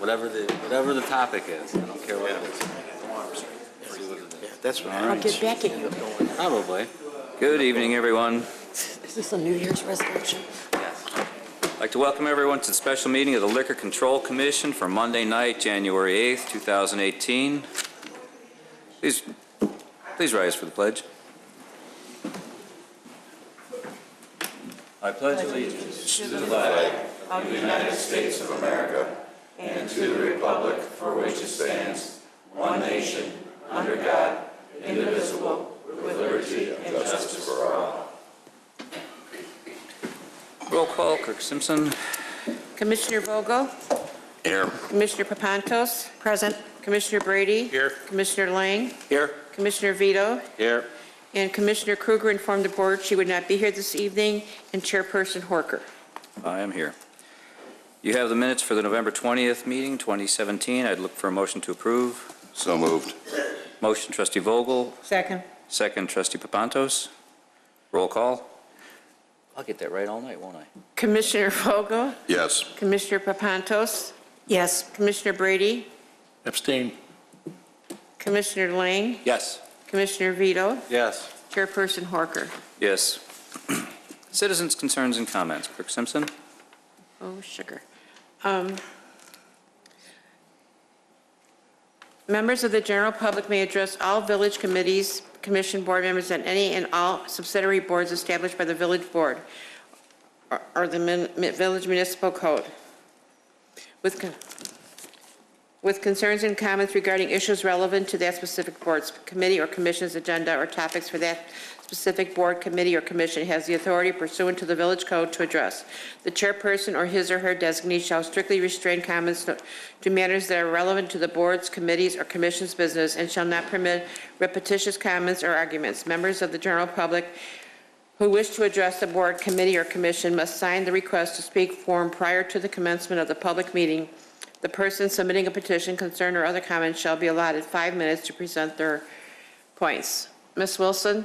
whatever the topic is. I don't care what it is. See what it is. Yeah, that's what I'll get back at you. Probably. Good evening, everyone. Is this a New Year's resolution? Yes. I'd like to welcome everyone to the special meeting of the Liquor Control Commission for Monday night, January 8th, 2018. Please rise for the pledge. I pledge allegiance to the flag of the United States of America and to the republic for which it stands, one nation, under God, indivisible, with liberty and justice for all. Roll call, Clerk Simpson. Commissioner Vogel? Here. Commissioner Papantos? Present. Commissioner Brady? Here. Commissioner Lang? Here. Commissioner Vito? Here. And Commissioner Kruger informed the board she would not be here this evening, and Chairperson Horker. I am here. You have the minutes for the November 20th meeting, 2017. I'd look for a motion to approve. So moved. Motion, Trustee Vogel. Second. Second, Trustee Papantos. Roll call. I'll get that right all night, won't I? Commissioner Vogel? Yes. Commissioner Papantos? Yes. Commissioner Brady? Abstain. Commissioner Lang? Yes. Commissioner Vito? Yes. Chairperson Horker. Yes. Citizens' concerns and comments. Clerk Simpson. Oh, sugar. Members of the general public may address all village committees, commission board members, and any and all subsidiary boards established by the village board or the village municipal code with concerns and comments regarding issues relevant to that specific board's, committee, or commission's agenda or topics for that specific board, committee, or commission has the authority pursuant to the village code to address. The chairperson or his or her designee shall strictly restrain comments to matters that are relevant to the board's, committee's, or commission's business and shall not permit repetitious comments or arguments. Members of the general public who wish to address the board, committee, or commission must sign the request to speak form prior to the commencement of the public meeting. The person submitting a petition, concern, or other comments shall be allotted 5 minutes to present their points. Ms. Wilson?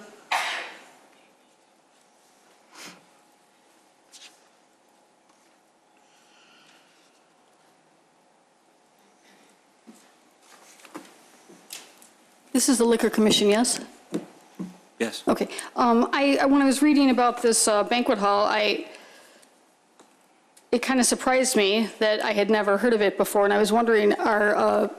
This is the Liquor Commission, yes? Yes. Okay. When I was reading about this banquet hall, it kind of surprised me that I had never heard of it before, and I was wondering, there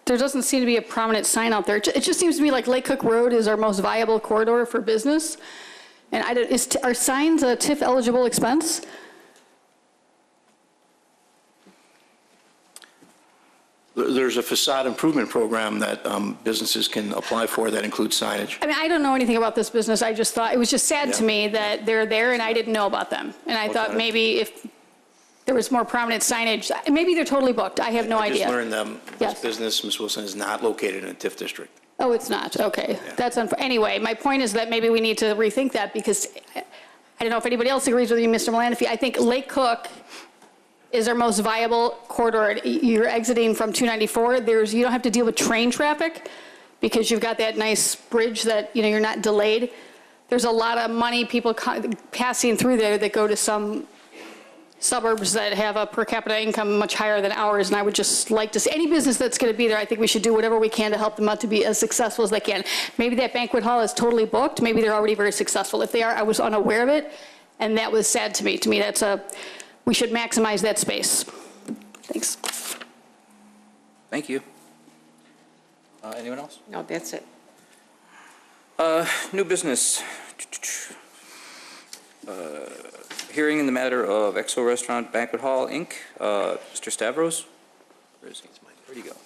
doesn't seem to be a prominent sign out there. It just seems to me like Lake Cook Road is our most viable corridor for business. And are signs a TIF eligible expense? There's a facade improvement program that businesses can apply for that includes signage. I mean, I don't know anything about this business. I just thought, it was just sad to me that they're there and I didn't know about them. And I thought maybe if there was more prominent signage, maybe they're totally booked. I have no idea. I just learned this Yes. business, Ms. Wilson, is not located in a TIF district. Oh, it's not, okay. That's anyway, my point is that maybe we need to rethink that because I don't know if anybody else agrees with you, Mr. Melanofi. I think Lake Cook is our most viable corridor. You're exiting from 294. You don't have to deal with train traffic because you've got that nice bridge that, you're not delayed. There's a lot of money, people passing through there that go to some suburbs that have a per capita income much higher than ours, and I would just like to see any business that's going to be there. I think we should do whatever we can to help them out to be as successful as they can. Maybe that banquet hall is totally booked. Maybe they're already very successful. If they are, I was unaware of it, and that was sad to me. To me, we should maximize that space. Thanks. Thank you. Anyone else? No, that's it. New business. Hearing in the matter of Exo Restaurant Banquet Hall, Inc. Mr. Stavros? Where is he? Where'd he go?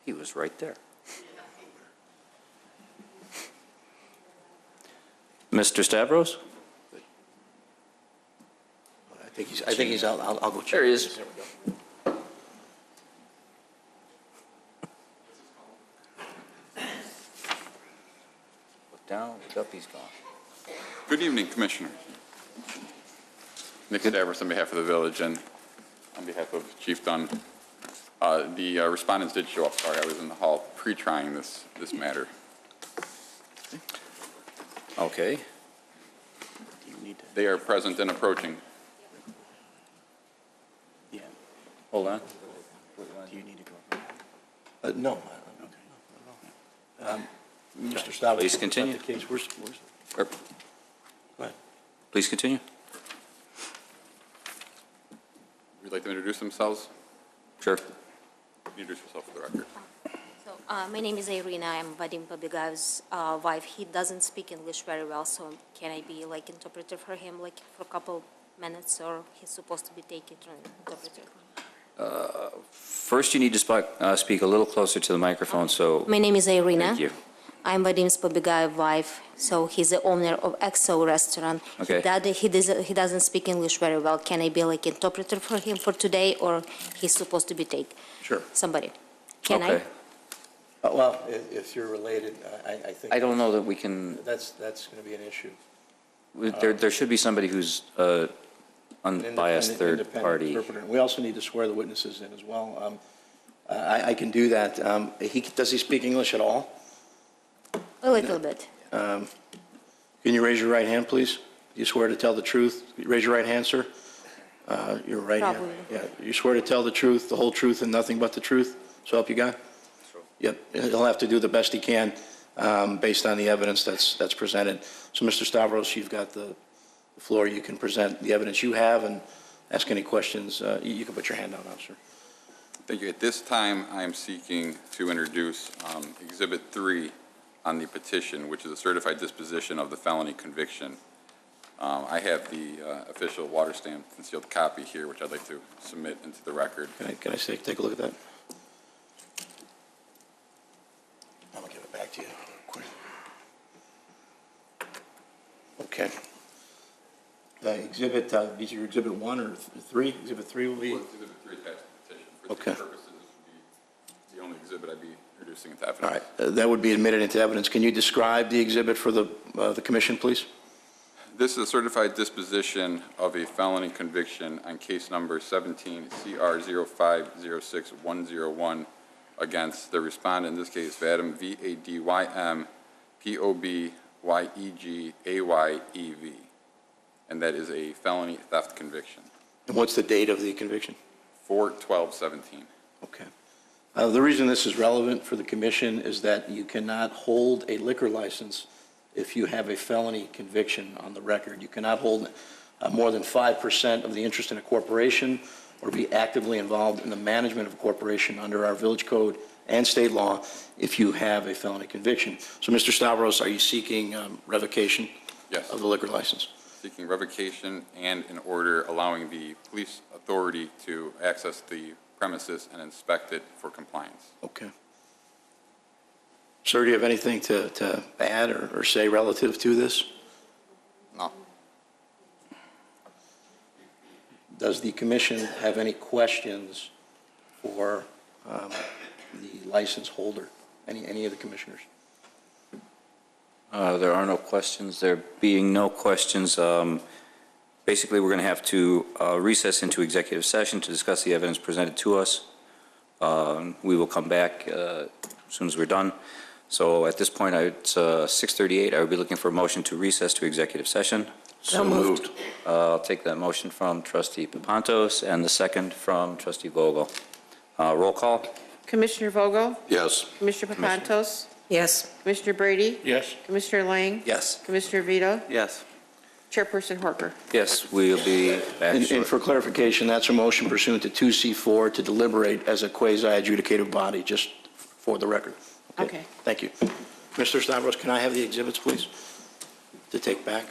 He was right there. Mr. Stavros? I think he's out. I'll go check. There he is. There we go. Look down, look up, he's gone. Good evening, Commissioners. Nick Stavros on behalf of the village and on behalf of Chief Dunn. The respondents did show up. Sorry, I was in the hall pre-trying this matter. Okay. You need to. They are present and approaching. Hold on. Do you need to go? No. Mr. Stavros. Please continue. The case. Where's, Or- go ahead. Please continue. Would you like them to introduce themselves? Sure. Introduce yourself for the record. So, my name is Irina. I'm Vadim Pobegayev's wife. He doesn't speak English very well, so can I be like interpreter for him, like for a couple minutes, or he's supposed to be taking interpreter? First, you need to speak a little closer to the microphone, so. My name is Irina. Thank you. I'm Vadim Pobegayev's wife, so he's the owner of EXO restaurant. Okay. He doesn't speak English very well. Can I be like interpreter for him for today, or he's supposed to be take Sure. somebody? Can Okay. I? Well, if you're related, I think. I don't know that we can, That's going to be an issue. there should be somebody who's unbiased third Independent party. interpreter. We also need to swear the witnesses in as well. I can do that. Does he speak English at all? A little bit. Can you raise your right hand, please? Do you swear to tell the truth? Raise your right hand, sir. Your right hand. Probably. Yeah. You swear to tell the truth, the whole truth, and nothing but the truth? So help you God? Yep. He'll have to do the best he can based on the evidence that's presented. So, Mr. Stavros, you've got the floor. You can present the evidence you have and ask any questions. You can put your hand down now, sir. Thank you. At this time, I am seeking to introduce Exhibit 3 on the petition, which is a certified disposition of the felony conviction. I have the official water stamped and sealed copy here, which I'd like to submit into the record. Can I take a look at that? I'm gonna give it back to you. Quick. Okay. These are your Exhibit 1 or 3? Exhibit 3 will be? Well, Exhibit 3 attached to the petition. For Okay. these purposes, this would be the only exhibit I'd be introducing into All evidence. right. That would be admitted into evidence. Can you describe the exhibit for the commission, please? This is a certified disposition of a felony conviction on case number 17 CR0506101 against the respondent, in this case, Vadim, V-A-D-Y-M, P-O-B-Y-E-G-A-Y-E-V. And that is a felony theft conviction. And what's the date of the conviction? 4/12/17. Okay. The reason this is relevant for the commission is that you cannot hold a liquor license if you have a felony conviction on the record. You cannot hold more than 5% of the interest in a corporation or be actively involved in the management of a corporation under our village code and state law if you have a felony conviction. So, Mr. Stavros, are you seeking revocation Yes. of the liquor license? Seeking revocation and an order allowing the police authority to access the premises and inspect it for compliance. Okay. Sir, do you have anything to add or say relative to this? No. Does the commission have any questions for the license holder? Any of the commissioners? There are no questions. There being no questions, basically, we're going to have to recess into executive session to discuss the evidence presented to us. We will come back as soon as we're done. So at this point, it's 6:38. I would be looking for a motion to recess to executive session. So moved. I'll take that motion from trustee Papantos and the second from trustee Vogel. Roll call. Commissioner Vogel? Yes. Commissioner Papantos? Yes. Commissioner Brady? Yes. Commissioner Lang? Yes. Commissioner Vito? Yes. Chairperson Horker? Yes, we'll be back And shortly. for clarification, that's a motion pursuant to 2C4 to deliberate as a quasi-adjudicative body, just for the record. Okay. Thank you. Mr. Stavros, can I have the exhibits, please, to take back?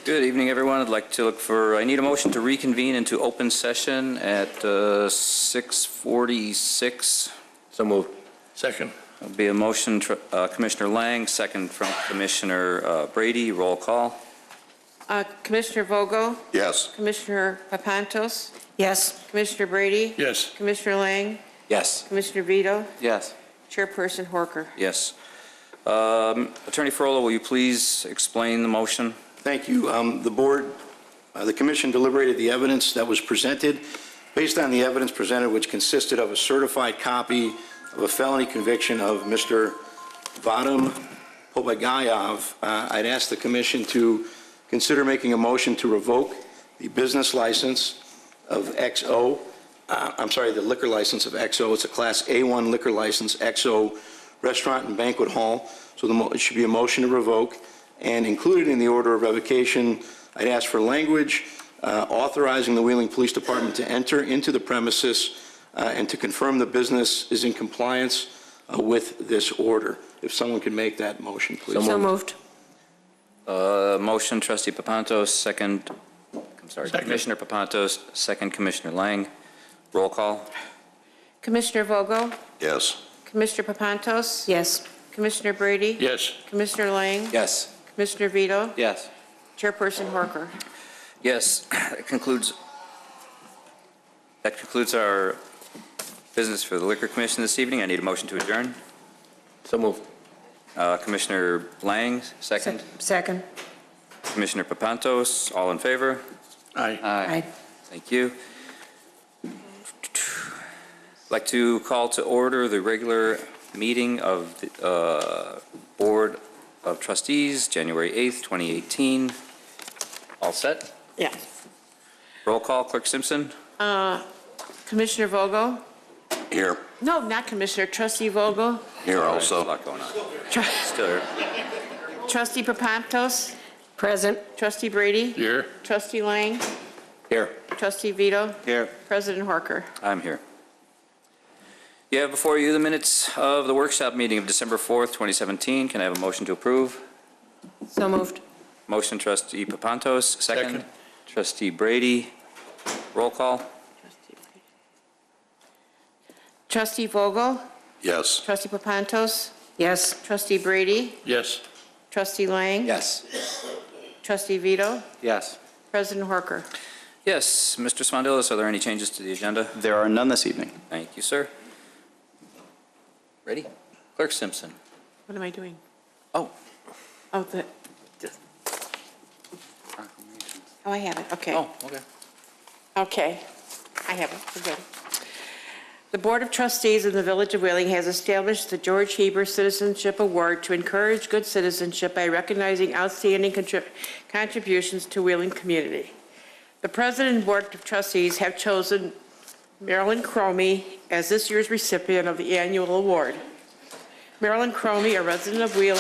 Good evening, everyone. I'd like to I need a motion to reconvene into open session at 6:46. So moved. Second. There'll be a motion, Commissioner Lang, second from Commissioner Brady. Roll call. Commissioner Vogel? Yes. Commissioner Papantos? Yes. Commissioner Brady? Yes. Commissioner Lang? Yes. Commissioner Vito? Yes. Chairperson Horker? Yes. Attorney Frola, will you please explain the motion? Thank you. The board, the commission deliberated the evidence that was presented. Based on the evidence presented, which consisted of a certified copy of a felony conviction of Mr. Vadim Pobagayev, I'd ask the commission to consider making a motion to revoke the business license of XO, the liquor license of XO. It's a Class A1 liquor license, XO Restaurant and Banquet Hall. So it should be a motion to revoke. And included in the order of revocation, I'd ask for language authorizing the Wheeling Police Department to enter into the premises and to confirm the business is in compliance with this order. If someone can make that motion, please. So moved. Motion, Trustee Papantos, second, Commissioner Papantos, second, Commissioner Lang. Roll call. Commissioner Vogel? Yes. Commissioner Papantos? Yes. Commissioner Brady? Yes. Commissioner Lang? Yes. Commissioner Vito? Yes. Chairperson Horker? Yes, that concludes our business for the Liquor Commission this evening. I need a motion to adjourn. So moved. Commissioner Lang, second. Second. Commissioner Papantos, all in favor? Aye. Aye. Thank you. I'd like to call to order the regular meeting of the Board of Trustees, January 8th, 2018. All set? Yes. Roll call, Clerk Simpson? Commissioner Vogel? Here. No, not Commissioner, Trustee Vogel? Here There's a also. lot going on. Still here. Trustee Papantos? Present. Trustee Brady? Here. Trustee Lang? Here. Trustee Vito? Here. President Horker? I'm here. You have before you the minutes of the workshop meeting of December 4th, 2017. Can I have a motion to approve? So moved. Motion, Trustee Papantos, second. Trustee Brady, roll call. Trustee Vogel? Yes. Trustee Papantos? Yes. Trustee Brady? Yes. Trustee Lang? Yes. Trustee Vito? Yes. President Horker? Yes, Mr. Spondilis, are there any changes to the agenda? There are none this evening. Thank you, sir. Ready? Clerk Simpson. What am I doing? Oh. Oh, I have it, okay. Oh, okay. Okay, I have it, we're good. The Board of Trustees in the Village of Wheeling has established the George Hieber Citizenship Award to encourage good citizenship by recognizing outstanding contributions to Wheeling community. The President and Board of Trustees have chosen Marilyn Chromy as this year's recipient of the annual award. Marilyn Chromy, a resident of Wheeling,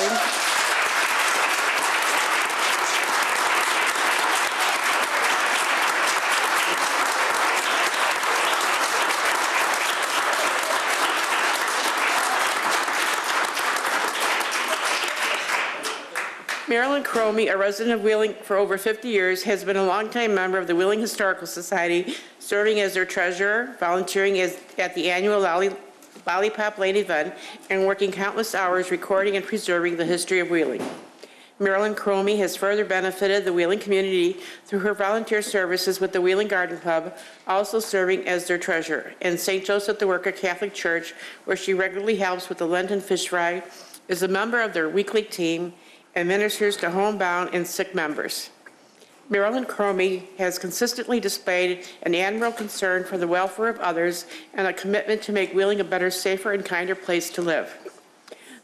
Marilyn Chromy, a resident of Wheeling for over 50 years, has been a longtime member of the Wheeling Historical Society, serving as their treasurer, volunteering at the annual Lollipop Lane event, and working countless hours recording and preserving the history of Wheeling. Marilyn Chromy has further benefited the Wheeling community through her volunteer services with the Wheeling Garden Club, also serving as their treasurer, and St. Joseph the Worker Catholic Church, where she regularly helps with the Lenten fish fry, is a member of their weekly team, and ministers to homebound and sick members. Marilyn Chromy has consistently displayed an admirable concern for the welfare of others and a commitment to make Wheeling a better, safer, and kinder place to live.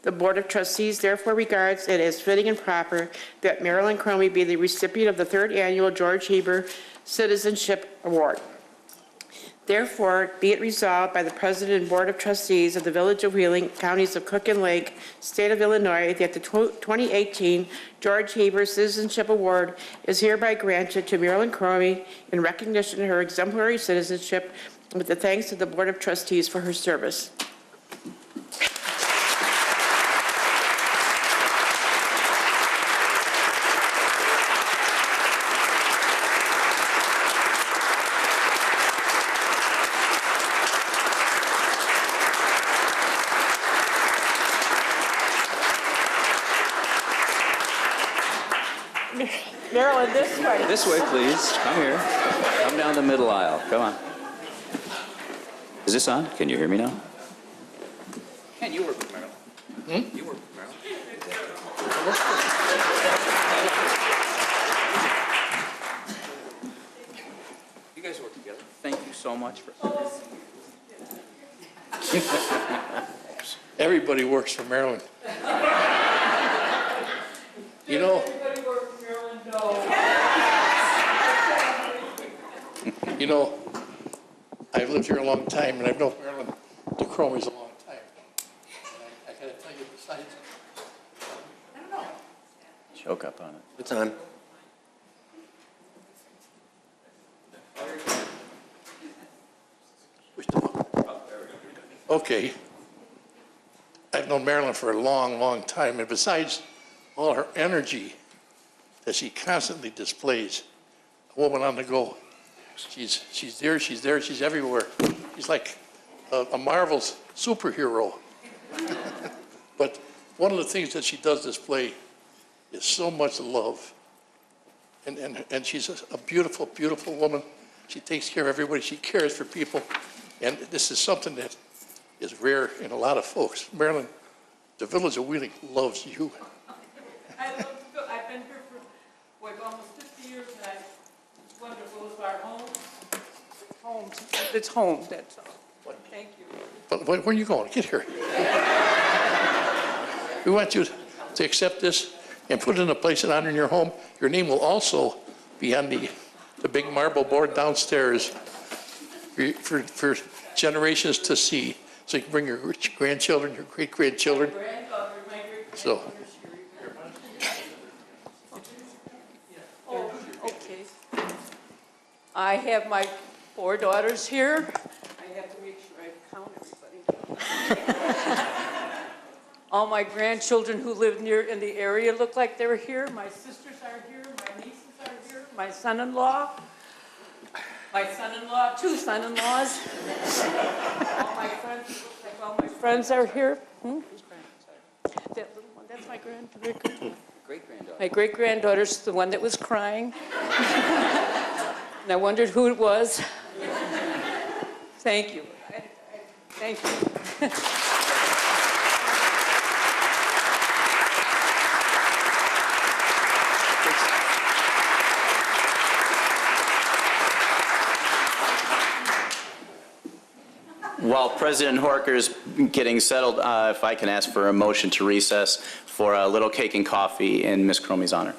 The Board of Trustees therefore regards it as fitting and proper that Marilyn Chromy be the recipient of the 3rd Annual George Hieber Citizenship Award. Therefore, be it resolved by the President and Board of Trustees of the Village of Wheeling, Counties of Cook and Lake, State of Illinois, that the 2018 George Hieber Citizenship Award is hereby granted to Marilyn Chromy in recognition of her exemplary citizenship, with the thanks to the Board of Trustees for her service. Marilyn, this way. This way, please. Come here. Come down the middle aisle. Come on. Is this on? Can you hear me now? Ken, you work with Marilyn. You work with Marilyn. You guys work together. Thank you so much for. Everybody works for Marilyn. You know, you know, I've lived here a long time, and I've known Marilyn the Chromys a long time. And I gotta tell you, besides, I don't know. Choke up on it. It's on. Okay. I've known Marilyn for a long, long time, and besides all her energy that she constantly displays, a woman on the go. She's there, she's everywhere. She's like a Marvel's superhero. But one of the things that she does display is so much love. And she's a beautiful, beautiful woman. She takes care of everybody. She cares for people. And this is something that is rare in a lot of folks. Marilyn, the village of Wheeling loves you. I've been here for, almost 50 years, and I wonder what was our home? Home. It's home, that's all. Thank you. But where are you going? Get here. We want you to accept this and put it in a place and honor in your home. Your name will also be on the big marble board downstairs for generations to see. So you can bring your grandchildren, your great-grandchildren. My granddaughter, my great-granddaughter's So. Oh, okay. I have my 4 daughters here. I have to make sure I count everybody. All my grandchildren who live near in the area look like they're here. My sisters are here. My nieces are here. My son-in-law. My son-in-law, 2 son-in-laws. All my friends, look like all my friends are here. That little one, that's my great-granddaughter. My great-granddaughter's the one that was crying. And I wondered who it was. Thank you. Thank you. While President Horker's getting settled, if I can ask for a motion to recess for a little cake and coffee in Ms. Chromy's honor.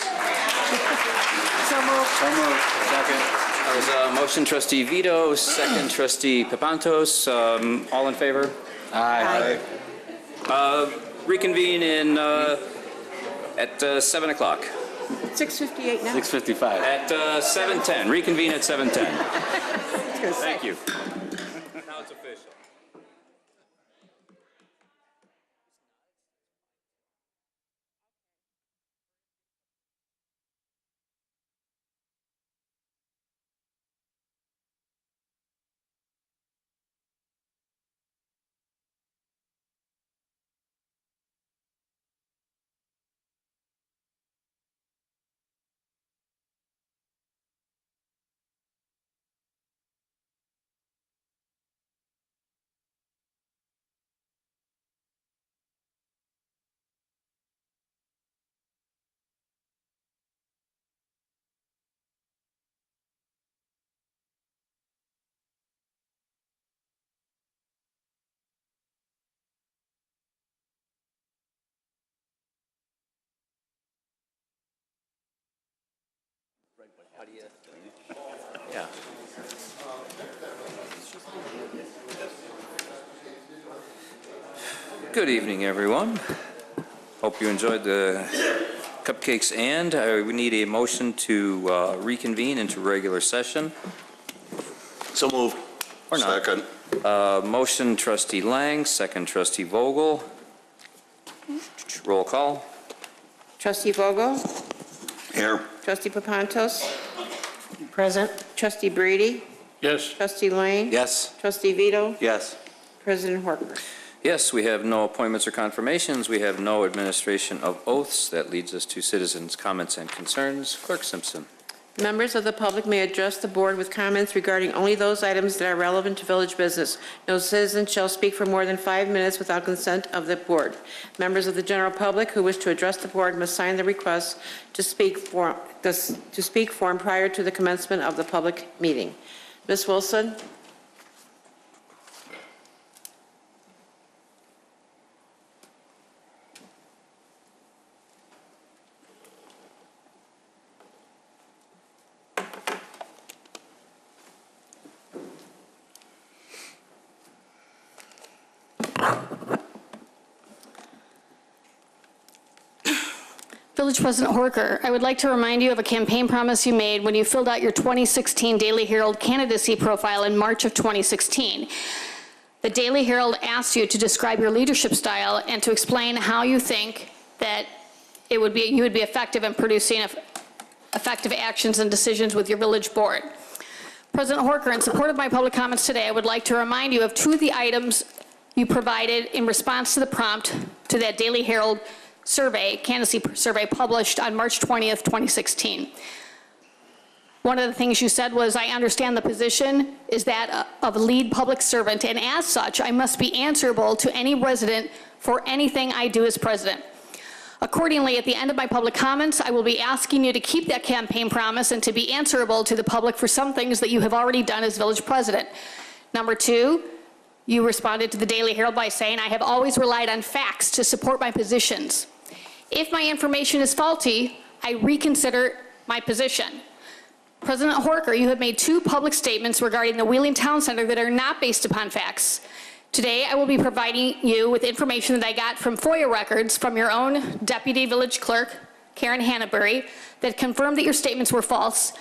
So moved. So moved. Second. That was motion trustee Vito, second trustee Papantos. All in favor? Aye. Reconvene in at 7 o'clock. 6:58 now. 6:55. At 7:10. Reconvene at 7:10. Thank you. Now it's official. Yeah. Good evening, everyone. Hope you enjoyed the cupcakes, and we need a motion to reconvene into regular session. So moved. Or not. Second. Motion trustee Lang, second trustee Vogel. Roll call. Trustee Vogel? Here. Trustee Papantos? Present. Trustee Brady? Yes. Trustee Lang? Yes. Trustee Vito? Yes. President Horker? Yes, we have no appointments or confirmations. We have no administration of oaths. That leads us to citizens' comments and concerns. Clerk Simpson. Members of the public may address the board with comments regarding only those items that are relevant to village business. No citizen shall speak for more than 5 minutes without consent of the board. Members of the general public who wish to address the board must sign the request to speak form prior to the commencement of the public meeting. Ms. Wilson? Village President Horker, I would like to remind you of a campaign promise you made when you filled out your 2016 Daily Herald candidacy profile in March of 2016. The Daily Herald asked you to describe your leadership style and to explain how you think that you would be effective in producing effective actions and decisions with your village board. President Horker, in support of my public comments today, I would like to remind you of 2 of the items you provided in response to the prompt to that Daily Herald survey, candidacy survey published on March 20th, 2016. One of the things you said was, I understand the position is that of a lead public servant, and as such, I must be answerable to any resident for anything I do as president. Accordingly, at the end of my public comments, I will be asking you to keep that campaign promise and to be answerable to the public for some things that you have already done as village president. Number 2, you responded to the Daily Herald by saying, I have always relied on facts to support my positions. If my information is faulty, I reconsider my position. President Horker, you have made 2 public statements regarding the Wheeling Town Center that are not based upon facts. Today, I will be providing you with information that I got from FOIA records from your own Deputy Village Clerk, Karen Hannaberry, that confirmed that your statements were false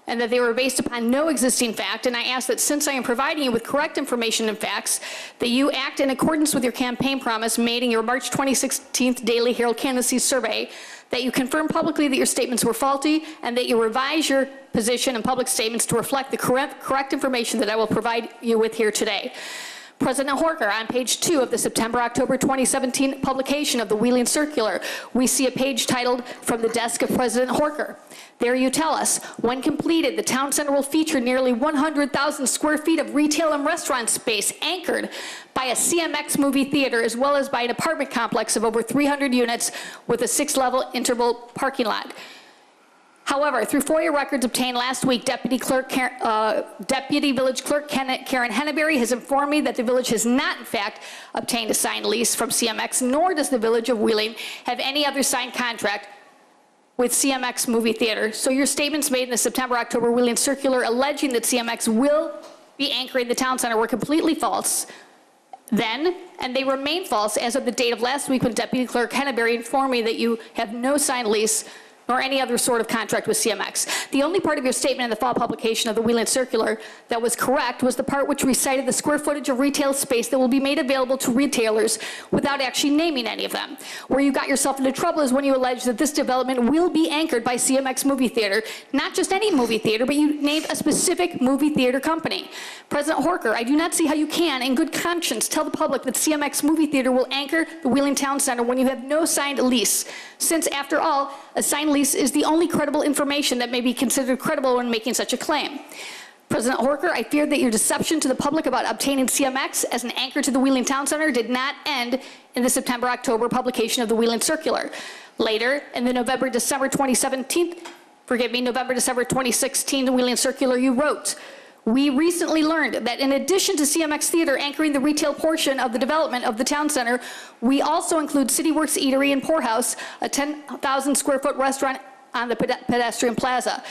and that they were based upon no existing fact, and I ask that since I am providing you with correct information and facts, that you act in accordance with your campaign promise made in your March 2016 Daily Herald candidacy survey, that you confirm publicly that your statements were faulty, and that you revise your position and public statements to reflect the correct information that I will provide you with here today. President Horker, on page 2 of the September-October 2017 publication of the Wheeling Circular, we see a page titled, From the Desk of President Horker. There you tell us, when completed, the town center will feature nearly 100,000 square feet of retail and restaurant space anchored by a CMX movie theater, as well as by an apartment complex of over 300 units with a 6-level interval parking lot. However, through FOIA records obtained last week, Deputy Village Clerk Karen Hannaberry has informed me that the village has not, in fact, obtained a signed lease from CMX, nor does the village of Wheeling have any other signed contract with CMX Movie Theater. So your statements made in the September-October Wheeling Circular alleging that CMX will be anchoring the town center were completely false then, and they remain false as of the date of last week when Deputy Clerk Hannaberry informed me that you have no signed lease nor any other sort of contract with CMX. The only part of your statement in the fall publication of the Wheeling Circular that was correct was the part which recited the square footage of retail space that will be made available to retailers without actually naming any of them. Where you got yourself into trouble is when you alleged that this development will be anchored by CMX Movie Theater, not just any movie theater, but you named a specific movie theater company. President Horker, I do not see how you can, in good conscience, tell the public that CMX Movie Theater will anchor the Wheeling Town Center when you have no signed lease, since, after all, a signed lease is the only credible information that may be considered credible when making such a claim. President Horker, I fear that your deception to the public about obtaining CMX as an anchor to the Wheeling Town Center did not end in the September-October publication of the Wheeling Circular. Later, in the November-December 2016 Wheeling Circular, you wrote, we recently learned that in addition to CMX Theater anchoring the retail portion of the development of the town center, we also include CityWorks Eatery and Poorhouse, a 10,000 square foot restaurant on the pedestrian plaza.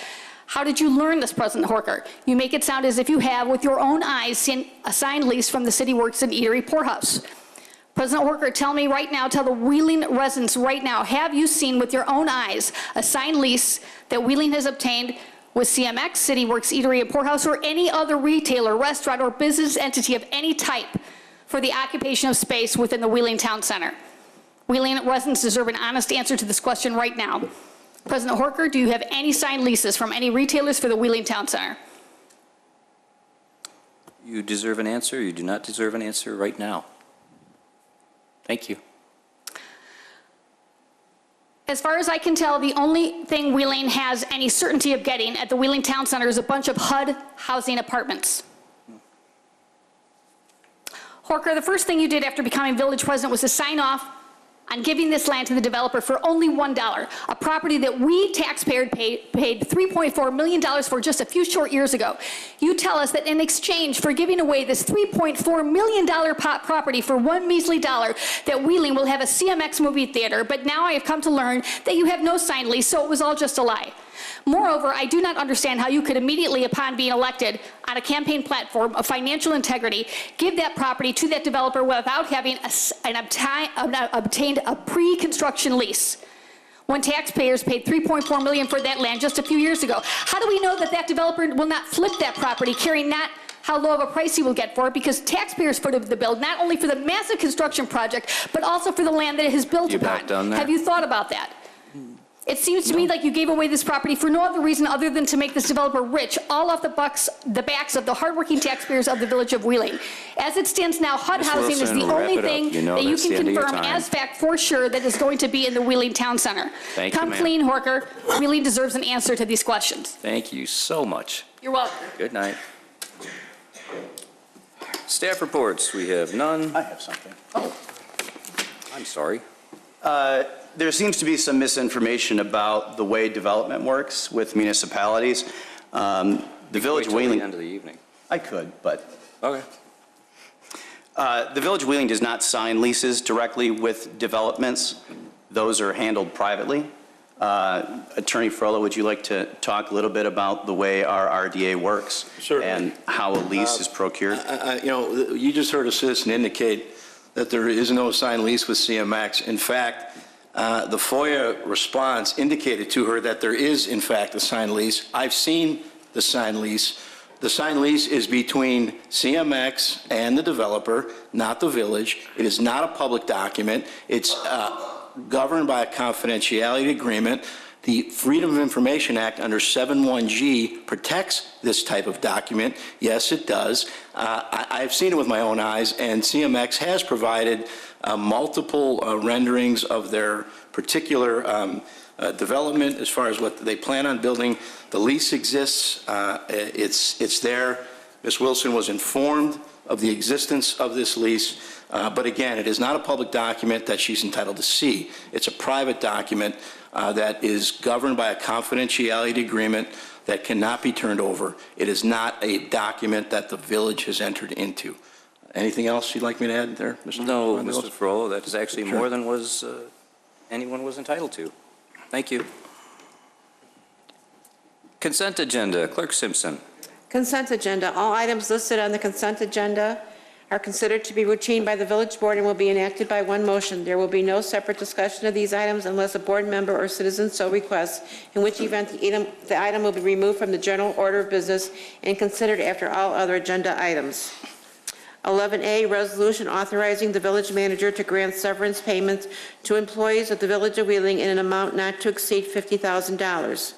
How did you learn this, President Horker? You make it sound as if you have, with your own eyes, seen a signed lease from the CityWorks and Eatery Poorhouse. President Horker, tell me right now, tell the Wheeling residents right now, have you seen with your own eyes a signed lease that Wheeling has obtained with CMX, CityWorks, Eatery, and Poorhouse, or any other retailer, restaurant, or business entity of any type for the occupation of space within the Wheeling Town Center? Wheeling residents deserve an honest answer to this question right now. President Horker, do you have any signed leases from any retailers for the Wheeling Town Center? You deserve an answer. You do not deserve an answer right now. Thank you. As far as I can tell, the only thing Wheeling has any certainty of getting at the Wheeling Town Center is a bunch of HUD housing apartments. Horker, the first thing you did after becoming village president was to sign off on giving this land to the developer for only $1, a property that we taxpayers paid $3.4 million for just a few short years ago. You tell us that in exchange for giving away this $3.4 million property for $1 measly dollar, that Wheeling will have a CMX movie theater, but now I have come to learn that you have no signed lease, so it was all just a lie. Moreover, I do not understand how you could immediately, upon being elected on a campaign platform of financial integrity, give that property to that developer without having obtained a pre-construction lease, when taxpayers paid $3.4 million for that land just a few years ago. How do we know that that developer will not flip that property, caring not how low of a price he will get for it, because taxpayers footed the bill, not only for the massive construction project, but also for the land that it has built You upon. backed on that? Have you thought about that? It seems to me like you gave away this property for no other reason other than to make this developer rich, all off the backs of the hardworking taxpayers of the village of Wheeling. As it stands now, HUD Ms. housing is Wilson, the wrap only it up. thing You know that you that's can the end of your confirm time. as fact for sure that is going to be in the Wheeling Town Center. Thank you, Come ma'am. clean, Horker. Wheeling deserves an answer to these questions. Thank you so much. You're welcome. Good night. Staff reports, we have none. I have something. I'm sorry. There seems to be some misinformation about the way development works with municipalities. The Village of Wait till Wheeling, the end of the evening. I could, but Okay. the Village of Wheeling does not sign leases directly with developments. Those are handled privately. Attorney Frollo, would you like to talk a little bit about the way our RDA works? Certainly. And how a lease is procured? You just heard a citizen indicate that there is no signed lease with CMX. In fact, the FOIA response indicated to her that there is, in fact, a signed lease. I've seen the signed lease. The signed lease is between CMX and the developer, not the village. It is not a public document. It's governed by a confidentiality agreement. The Freedom of Information Act under 71G protects this type of document. Yes, it does. I've seen it with my own eyes, and CMX has provided multiple renderings of their particular development as far as what they plan on building. The lease exists. It's there. Ms. Wilson was informed of the existence of this lease. But again, it is not a public document that she's entitled to see. It's a private document that is governed by a confidentiality agreement that cannot be turned over. It is not a document that the village has entered into. Anything else you'd like me to add there, Mr. No, Rondelos? Mr. Frollo, that is actually Sure. more than anyone was entitled to. Thank you. Consent agenda, Clerk Simpson. Consent agenda. All items listed on the consent agenda are considered to be routine by the village board and will be enacted by one motion. There will be no separate discussion of these items unless a board member or citizen so requests, in which event the item will be removed from the general order of business and considered after all other agenda items. 11A, resolution authorizing the village manager to grant severance payments to employees of the village of Wheeling in an amount not to exceed $50,000.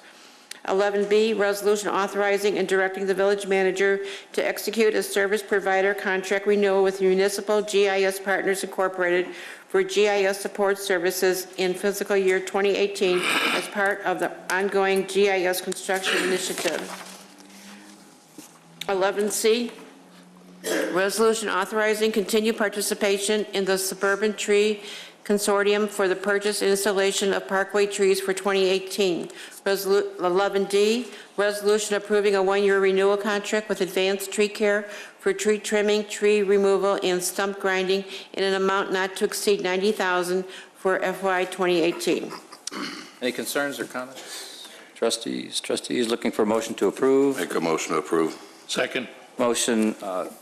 11B, resolution authorizing and directing the village manager to execute a service provider contract renewal with Municipal GIS Partners Incorporated for GIS support services in fiscal year 2018 as part of the ongoing GIS construction initiative. 11C, resolution authorizing continued participation in the Suburban Tree Consortium for the purchase and installation of parkway trees for 2018. 11D, resolution approving a one-year renewal contract with Advanced Tree Care for tree trimming, tree removal, and stump grinding in an amount not to exceed $90,000 for FY 2018. Any concerns or comments? Trustees looking for a motion to approve. Make a motion to approve. Second. Motion,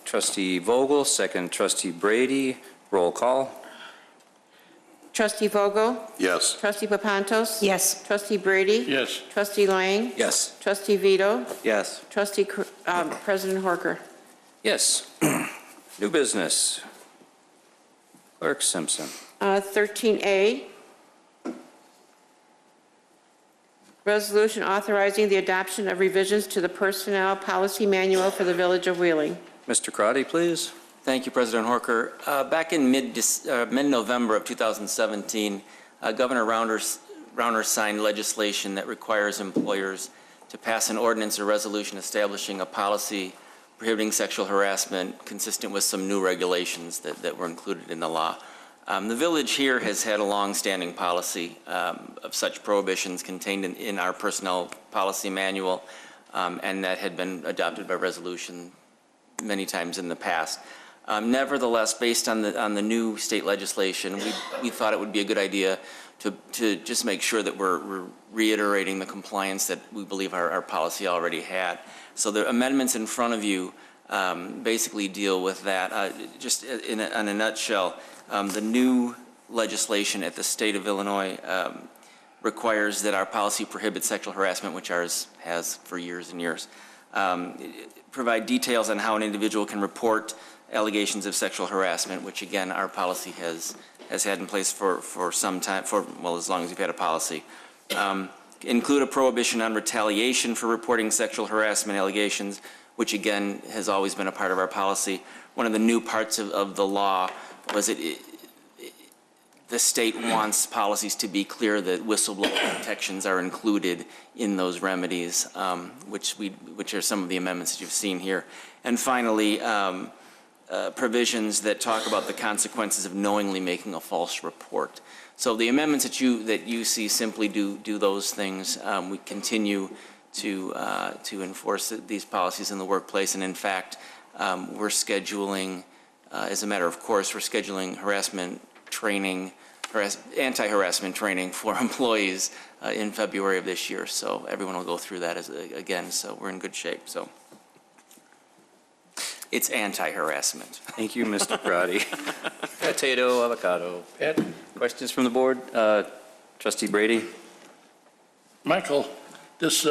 Trustee Vogel, second Trustee Brady. Roll call. Trustee Vogel? Yes. Trustee Papantos? Yes. Trustee Brady? Yes. Trustee Lang? Yes. Trustee Vito? Yes. Trustee President Horker? Yes. New business. Clerk Simpson. 13A, resolution authorizing the adoption of revisions to the personnel policy manual for the Village of Wheeling. Mr. Crotty, please. Thank you, President Horker. Back in mid-November of 2017, Governor Rauner signed legislation that requires employers to pass an ordinance or resolution establishing a policy prohibiting sexual harassment consistent with some new regulations that were included in the law. The village here has had a long-standing policy of such prohibitions contained in our personnel policy manual, and that had been adopted by resolution many times in the past. Nevertheless, based on the new state legislation, we thought it would be a good idea to just make sure that we're reiterating the compliance that we believe our policy already had. So the amendments in front of you basically deal with that. Just in a nutshell, the new legislation at the state of Illinois requires that our policy prohibit sexual harassment, which ours has for years and years. Provide details on how an individual can report allegations of sexual harassment, which again, our policy has had in place for some time, well, as long as we've had a policy. Include a prohibition on retaliation for reporting sexual harassment allegations, which again, has always been a part of our policy. One of the new parts of the law was the state wants policies to be clear that whistleblower protections are included in those remedies, which are some of the amendments that you've seen here. And finally, provisions that talk about the consequences of knowingly making a false report. So the amendments that you see simply do those things. We continue to enforce these policies in the workplace, and in fact, we're scheduling, as a matter of course, we're scheduling harassment training, anti-harassment training for employees in February of this year. So everyone will go through that again. So we're in good shape. So. It's anti-harassment. Thank you, Mr. Crotty. Potato, avocado. Pat? Questions from the board? Trustee Brady? Michael, this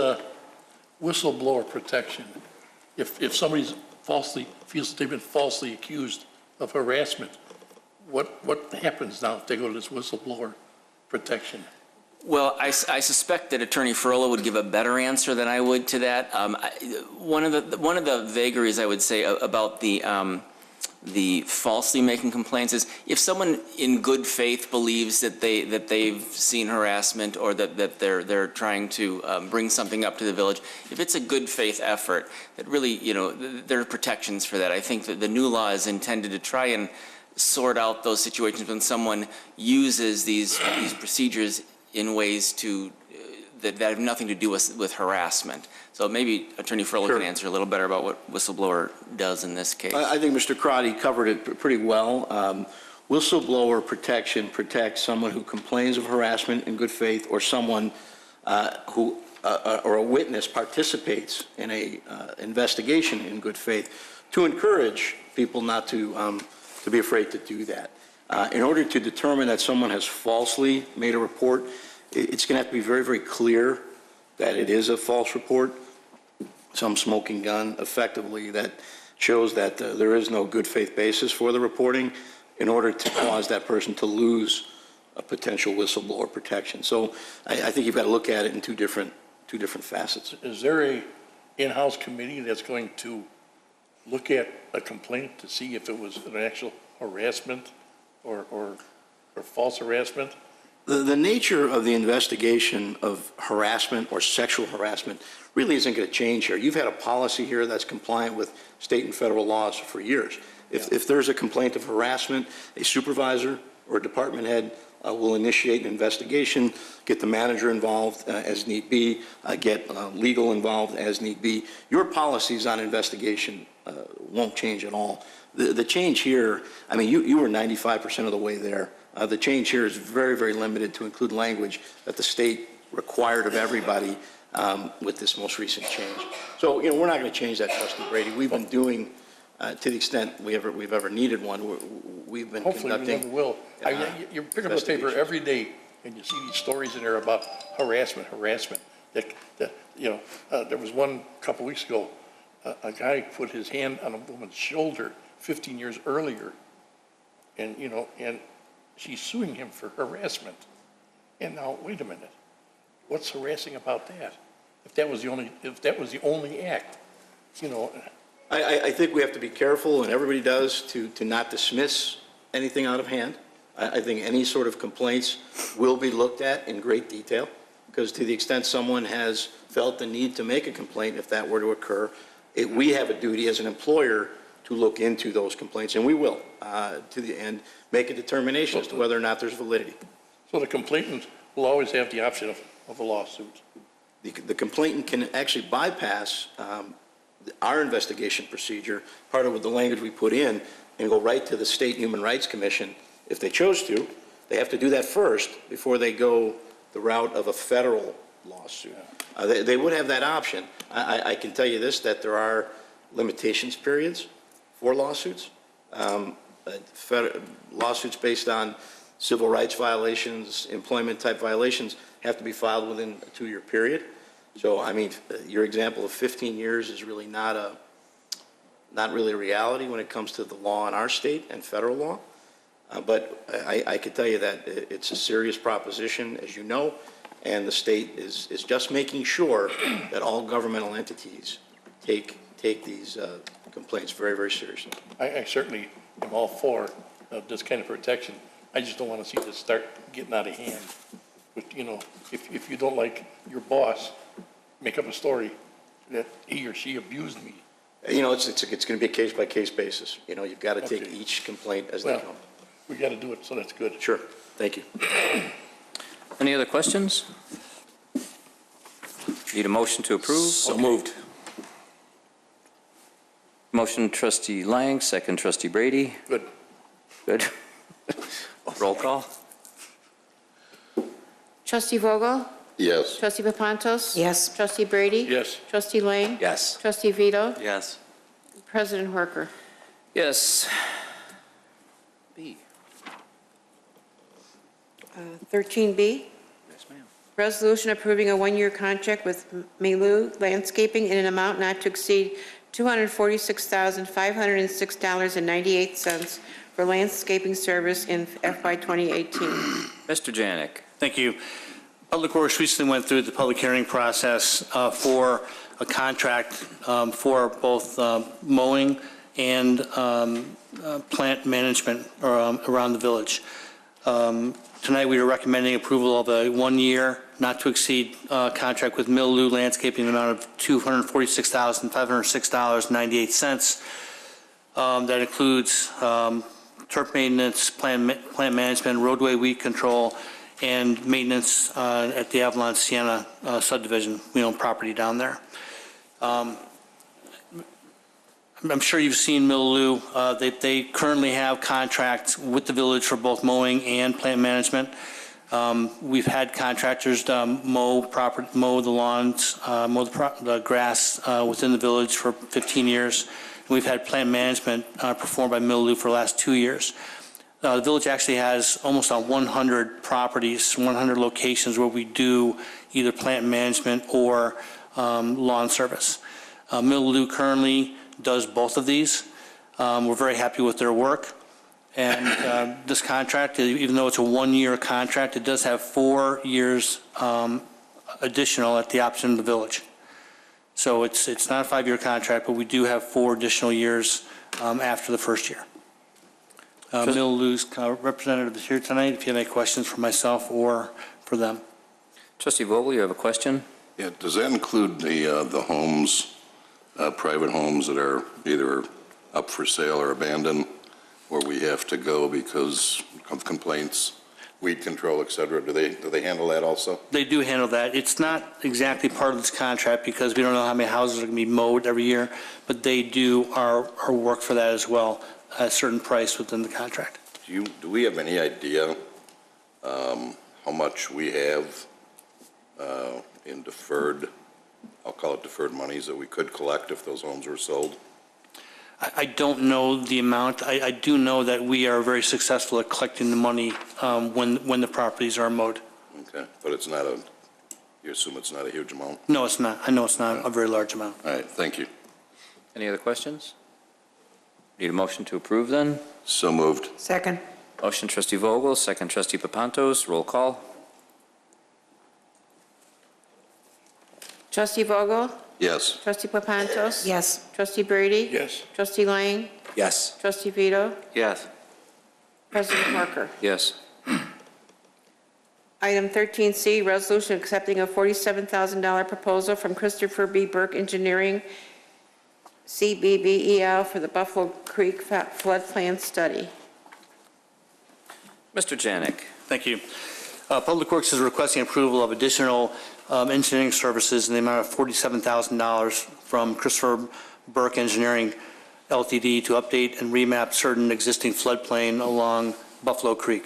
whistleblower protection, if somebody's feels that they've been falsely accused of harassment, what happens now if they go to this whistleblower protection? Well, I suspect that Attorney Furlow would give a better answer than I would to that. One of the vagaries I would say about the falsely making complaints is if someone in good faith believes that they've seen harassment or that they're trying to bring something up to the village, if it's a good faith effort, that really, there are protections for that. I think that the new law is intended to try and sort out those situations when someone uses these procedures in ways that have nothing to do with harassment. So maybe Attorney Furlow can answer a little better about what whistleblower does in this case. I think Mr. Crotty covered it pretty well. Whistleblower protection protects someone who complains of harassment in good faith, or someone who or a witness participates in a investigation in good faith, to encourage people not to be afraid to do that. In order to determine that someone has falsely made a report, it's going to have to be very, very clear that it is a false report, some smoking gun effectively that shows that there is no good faith basis for the reporting in order to cause that person to lose a potential whistleblower protection. So I think you've got to look at it in two different facets. Is there a in-house committee that's going to look at a complaint to see if it was an actual harassment or false harassment? The nature of the investigation of harassment or sexual harassment really isn't going to change here. You've had a policy here that's compliant with state and federal laws for years. If there's a complaint of harassment, a supervisor or a department head will initiate an investigation, get the manager involved as need be, get legal involved as need be. Your policies on investigation won't change at all. The change here, I mean, you were 95% of the way there. The change here is very, very limited to include language that the state required of everybody with this most recent change. So, we're not going to change that, Trustee Brady. We've been doing, to the extent we've ever needed one, we've been Hopefully conducting. we never will. You pick up the paper every day and you see these stories in there about harassment. There was one a couple weeks ago, a guy put his hand on a woman's shoulder 15 years earlier, and she's suing him for harassment. And now, wait a minute, what's harassing about that? If that was the only act, I think we have to be careful, and everybody does, to not dismiss anything out of hand. I think any sort of complaints will be looked at in great detail, because to the extent someone has felt the need to make a complaint, if that were to occur, we have a duty as an employer to look into those complaints, and we will, and make a determination as to whether or not there's validity. So the complainant will always have the option of a lawsuit. The complainant can actually bypass our investigation procedure, part of the language we put in, and go right to the State Human Rights Commission if they chose to. They have to do that first before they go the route of a federal lawsuit. They would have that option. I can tell you this, that there are limitations periods for lawsuits. Lawsuits based on civil rights violations, employment type violations have to be filed within a 2-year period. So, I mean, your example of 15 years is really not really a reality when it comes to the law in our state and federal law. But I can tell you that it's a serious proposition, as you know, and the state is just making sure that all governmental entities take these complaints very, very seriously. I certainly am all for this kind of protection. I just don't want to see this start getting out of hand. But, you know, if you don't like your boss, make up a story that he or she abused me. You know, it's going to be a case-by-case basis. You know, you've got to take Okay. each complaint as they come. We got to do it, so that's good. Sure. Thank you. Any other questions? Need a motion to approve? So moved. Motion trustee Lang, second trustee Brady. Good. Good. Roll call? Trustee Vogel? Yes. Trustee Papantos? Yes. Trustee Brady? Yes. Trustee Lang? Yes. Trustee Vito? Yes. President Horker? Yes. B. 13B, Yes, ma'am. resolution approving a one-year contract with Milieu Landscaping in an amount not to exceed $246,506.98 for landscaping service in FY 2018. Mr. Janik. Thank you. Public Works recently went through the public hearing process for a contract for both mowing and plant management around the village. Tonight, we are recommending approval of a one-year, not-to-exceed contract with Milieu Landscaping in the amount of $246,506.98. That includes turf maintenance, plant management, roadway weed control, and maintenance at the Avalon Sienna subdivision. We own property down there. I'm sure you've seen Milieu. They currently have contracts with the village for both mowing and plant management. We've had contractors mow the lawns, mow the grass within the village for 15 years. We've had plant management performed by Milieu for the last 2 years. The village actually has almost 100 properties, 100 locations where we do either plant management or lawn service. Milieu currently does both of these. We're very happy with their work. And this contract, even though it's a one-year contract, it does have 4 years additional at the option of the village. So it's not a 5-year contract, but we do have 4 additional years after the first year. Milieu's representative is here tonight if you have any questions for myself or for them. Trustee Vogel, you have a question? Yeah, does that include the homes, private homes that are either up for sale or abandoned, where we have to go because of complaints, weed control, et cetera? Do they handle that also? They do handle that. It's not exactly part of this contract because we don't know how many houses are going to be mowed every year, but they do our work for that as well at a certain price within the contract. Do we have any idea how much we have in deferred, I'll call it deferred monies, that we could collect if those homes were sold? I don't know the amount. I do know that we are very successful at collecting the money when the properties are mowed. Okay, but it's not you assume it's not a huge amount? No, it's not. I know it's not a very large amount. All right, thank you. Any other questions? Need a motion to approve then? So moved. Second. Motion trustee Vogel, second trustee Papantos. Roll call? Trustee Vogel? Yes. Trustee Papantos? Yes. Trustee Brady? Yes. Trustee Lang? Yes. Trustee Vito? Yes. President Parker? Yes. Item 13C, resolution accepting a $47,000 proposal from Christopher B. Burke Engineering, CBBEL, for the Buffalo Creek floodplain study. Mr. Janik. Thank you. Public Works is requesting approval of additional engineering services in the amount of $47,000 from Christopher Burke Engineering LTD to update and remap certain existing floodplain along Buffalo Creek.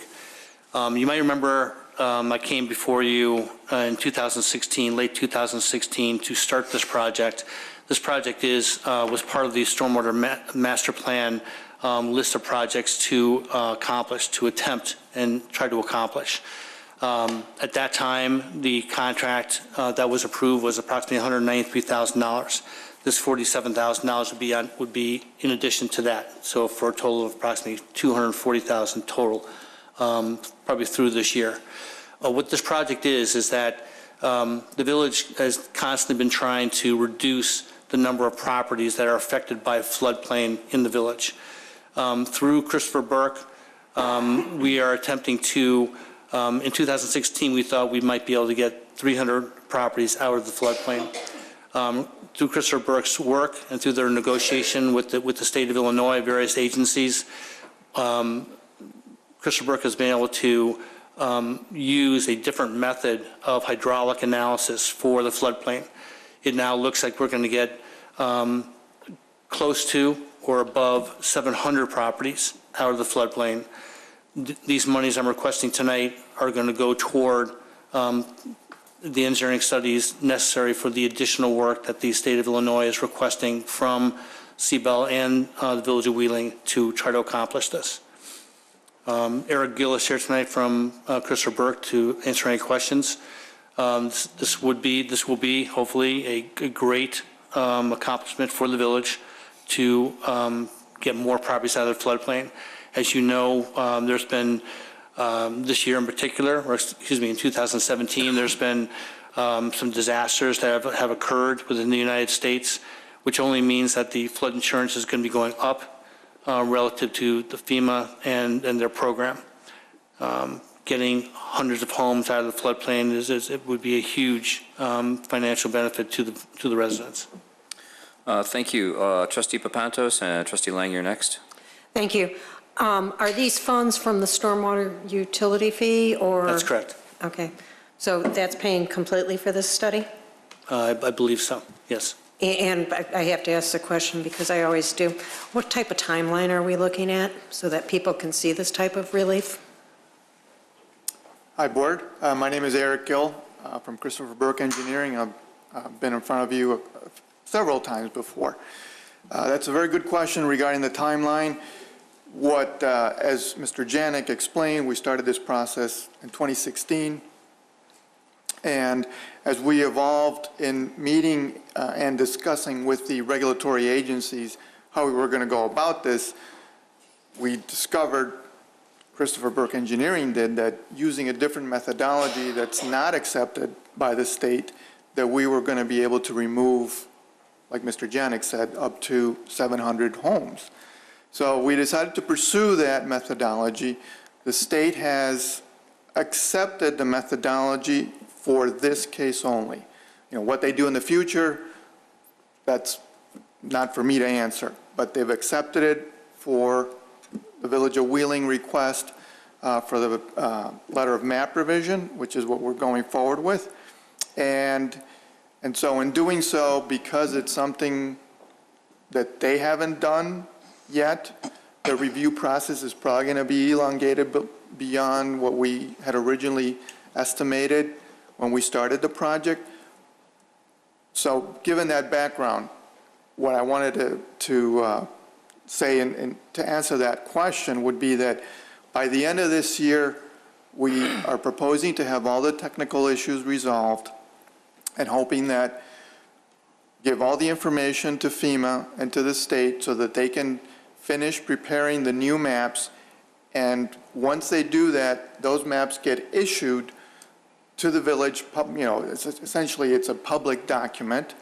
You might remember I came before you in 2016, late 2016, to start this project. This project was part of the Stormwater Master Plan list of projects to accomplish, to attempt and try to accomplish. At that time, the contract that was approved was approximately $193,000. This $47,000 would be in addition to that, so for a total of approximately $240,000 total, probably through this year. What this project is that the village has constantly been trying to reduce the number of properties that are affected by floodplain in the village. Through Christopher Burke, we are attempting to, in 2016, we thought we might be able to get 300 properties out of the floodplain. Through Christopher Burke's work and through their negotiation with the state of Illinois, various agencies, Christopher Burke has been able to use a different method of hydraulic analysis for the floodplain. It now looks like we're going to get close to or above 700 properties out of the floodplain. These monies I'm requesting tonight are going to go toward the engineering studies necessary for the additional work that the state of Illinois is requesting from CBBEL and the Village of Wheeling to try to accomplish this. Eric Gill is here tonight from Christopher Burke to answer any questions. This will be hopefully a great accomplishment for the village to get more properties out of the floodplain. As you know, there's been this year in particular, or excuse me, in 2017, there's been some disasters that have occurred within the United States, which only means that the flood insurance is going to be going up relative to the FEMA and their program. Getting hundreds of homes out of the floodplain it would be a huge financial benefit to the residents. Thank you. Trustee Papantos and Trustee Lang, you're next. Thank you. Are these funds from the stormwater utility fee or? That's correct. Okay. So that's paying completely for this study? I believe so, yes. And I have to ask the question because I always do. What type of timeline are we looking at so that people can see this type of relief? Hi, Board. My name is Eric Gill from Christopher Burke Engineering. I've been in front of you several times before. That's a very good question regarding the timeline. As Mr. Janik explained, we started this process in 2016. And as we evolved in meeting and discussing with the regulatory agencies how we were going to go about this, we discovered, Christopher Burke Engineering did, that using a different methodology that's not accepted by the state, that we were going to be able to remove, like Mr. Janik said, up to 700 homes. So we decided to pursue that methodology. The state has accepted the methodology for this case only. You know, what they do in the future, that's not for me to answer, but they've accepted it for the Village of Wheeling request for the letter of map revision, which is what we're going forward with. And so in doing so, because it's something that they haven't done yet, the review process is probably going to be elongated beyond what we had originally estimated when we started the project. So given that background, what I wanted to say and to answer that question would be that by the end of this year, we are proposing to have all the technical issues resolved and hoping that give all the information to FEMA and to the state so that they can finish preparing the new maps. And once they do that, those maps get issued to the village. You know, essentially it's a public document.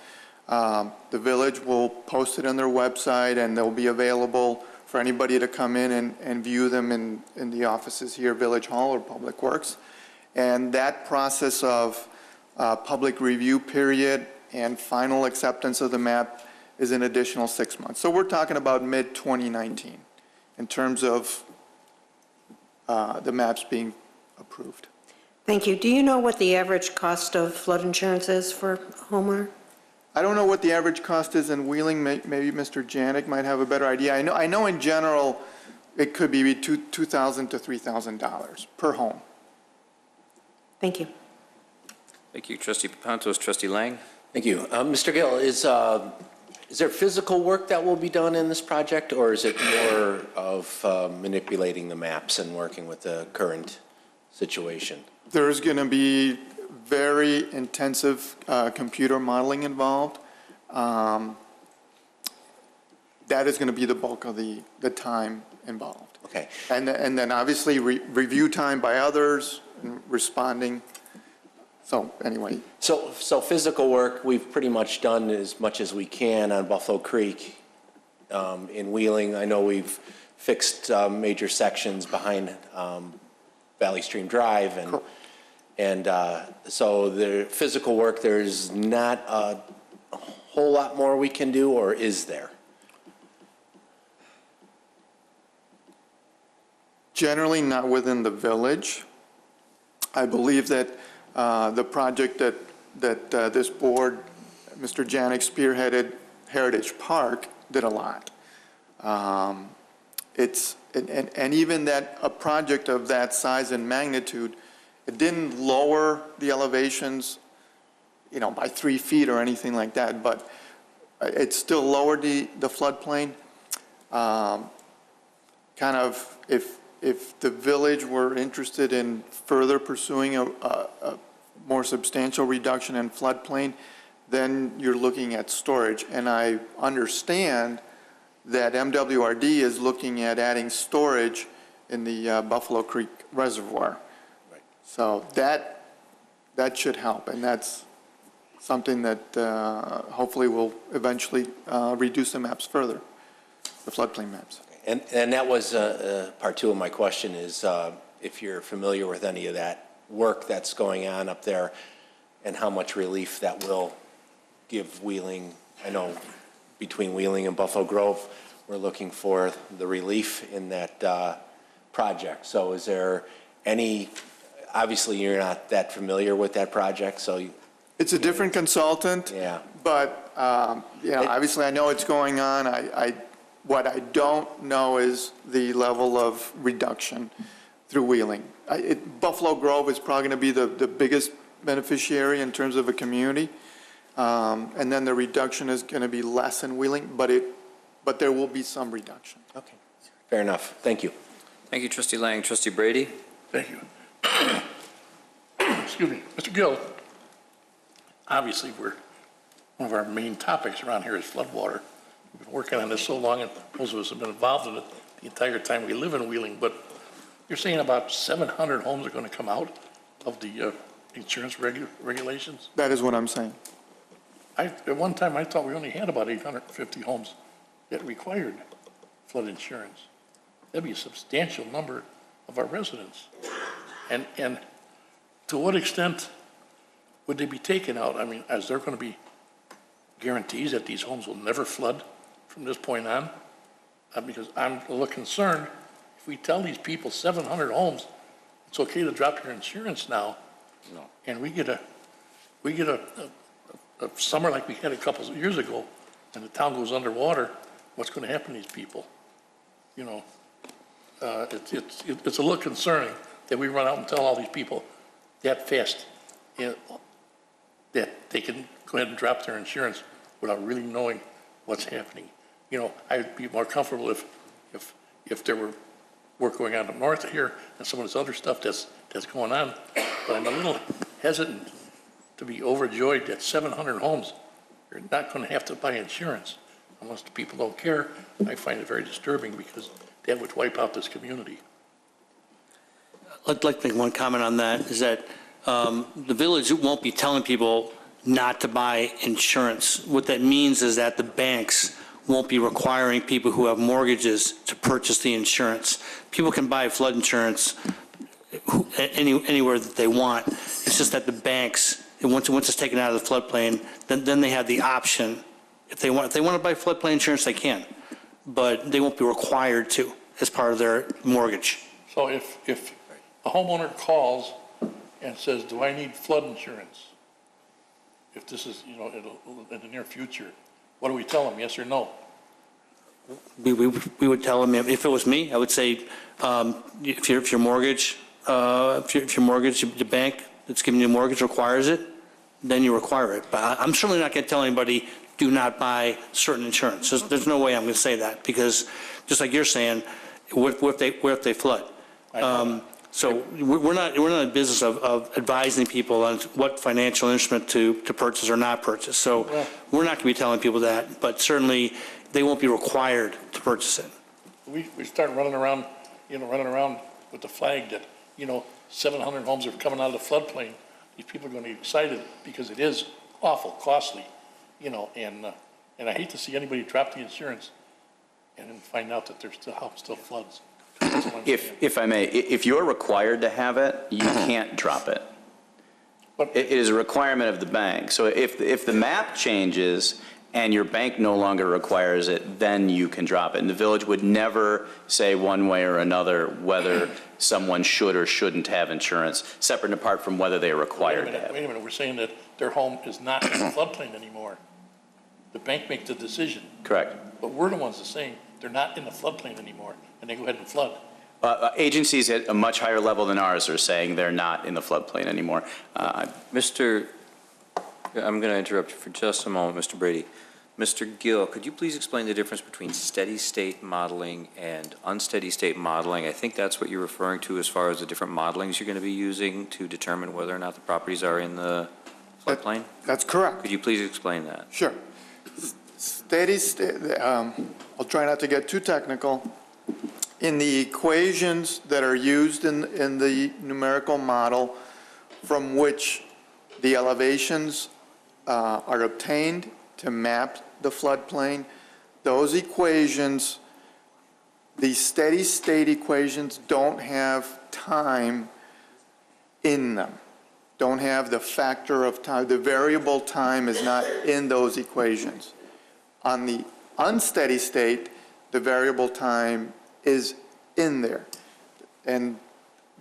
The village will post it on their website, and they'll be available for anybody to come in and view them in the offices here, Village Hall or Public Works. And that process of public review period and final acceptance of the map is an additional 6 months. So we're talking about mid-2019 in terms of the maps being approved. Thank you. Do you know what the average cost of flood insurance is for a homeowner? I don't know what the average cost is in Wheeling. Maybe Mr. Janik might have a better idea. I know in general it could be $2,000 to $3,000 per home. Thank you. Thank you. Trustee Papantos, Trustee Lang. Thank you. Mr. Gill, is there physical work that will be done in this project, or is it more of manipulating the maps and working with the current situation? There's going to be very intensive computer modeling involved. That is going to be the bulk of the time involved. Okay. And then obviously review time by others, and responding. So anyway. So physical work, we've pretty much done as much as we can on Buffalo Creek. In Wheeling, I know we've fixed major sections behind Valley Stream Drive, and so the physical work, there's not a whole lot more we can do, or is there? Generally not within the village. I believe that the project that this board, Mr. Janik spearheaded, Heritage Park, did a lot. And even that, a project of that size and magnitude, it didn't lower the elevations, by 3 feet or anything like that, but it still lowered the floodplain. Kind of, if the village were interested in further pursuing a more substantial reduction in floodplain, then you're looking at storage. And I understand that MWRD is looking at adding storage in the Buffalo Creek Reservoir. Right. So that should help, and that's something that hopefully will eventually reduce the maps further, the floodplain maps. And that was part two of my question is if you're familiar with any of that work that's going on up there and how much relief that will give Wheeling. I know between Wheeling and Buffalo Grove, we're looking for the relief in that project. So is there any, obviously you're not that familiar with that project, so. It's a different consultant. Yeah. But, obviously I know it's going on. What I don't know is the level of reduction through Wheeling. Buffalo Grove is probably going to be the biggest beneficiary in terms of a community. And then the reduction is going to be less in Wheeling, but there will be some reduction. Okay, fair enough. Thank you. Thank you, Trustee Lang. Trustee Brady? Thank you. Excuse me. Mr. Gill, obviously one of our main topics around here is floodwater. We've been working on this so long, and most of us have been involved in it the entire time we live in Wheeling, but you're saying about 700 homes are going to come out of the insurance regulations? That is what I'm saying. At one time, I thought we only had about 850 homes that required flood insurance. That'd be a substantial number of our residents. And to what extent would they be taken out? I mean, is there going to be guarantees that these homes will never flood from this point on? Because I'm a little concerned, if we tell these people 700 homes, it's okay to drop your insurance now, and we get a summer like we had a couple of years ago, and the town goes underwater, what's going to happen to these people? It's a little concerning that we run out and tell all these people that fast that they can go ahead and drop their insurance without really knowing what's happening. I'd be more comfortable if there were work going on up north of here and some of this other stuff that's going on. But I'm a little hesitant to be overjoyed that 700 homes, you're not going to have to buy insurance unless the people don't care. I find it very disturbing because that would wipe out this community. I'd like to make one comment on that, is that the village won't be telling people not to buy insurance. What that means is that the banks won't be requiring people who have mortgages to purchase the insurance. People can buy flood insurance anywhere that they want. It's just that the banks, once it's taken out of the floodplain, then they have the option. If they want to buy floodplain insurance, they can, but they won't be required to as part of their mortgage. So if a homeowner calls and says, do I need flood insurance? If this is, in the near future, what do we tell them, yes or no? We would tell them, if it was me, I would say, if your mortgage, the bank that's giving you a mortgage requires it, then you require it. But I'm certainly not going to tell anybody, do not buy certain insurance. There's no way I'm going to say that, because just like you're saying, what if they flood? So we're not in the business of advising people on what financial instrument to purchase or not purchase. So we're not going to be telling people that, but certainly they won't be required to purchase it. We start running around with the flag that, 700 homes are coming out of the floodplain. These people are going to be excited because it is awful costly, and I hate to see anybody drop the insurance and then find out that the house still floods. If I may, if you're required to have it, you can't drop it. It is a requirement of the bank. So if the map changes and your bank no longer requires it, then you can drop it. And the village would never say one way or another whether someone should or shouldn't have insurance, separate and apart from whether they are required to have it. Wait a minute, we're saying that their home is not in the floodplain anymore. The bank makes the decision. Correct. But we're the ones that saying they're not in the floodplain anymore, and they go ahead and flood. Agencies at a much higher level than ours are saying they're not in the floodplain anymore. I'm going to interrupt you for just a moment, Mr. Brady. Mr. Gill, could you please explain the difference between steady state modeling and unsteady state modeling? I think that's what you're referring to as far as the different modelings you're going to be using to determine whether or not the properties are in the floodplain? That's correct. Could you please explain that? Sure. Steady state, I'll try not to get too technical. In the equations that are used in the numerical model from which the elevations are obtained to map the floodplain, those equations, the steady state equations don't have time in them, don't have the factor of time. The variable time is not in those equations. On the unsteady state, the variable time is in there. And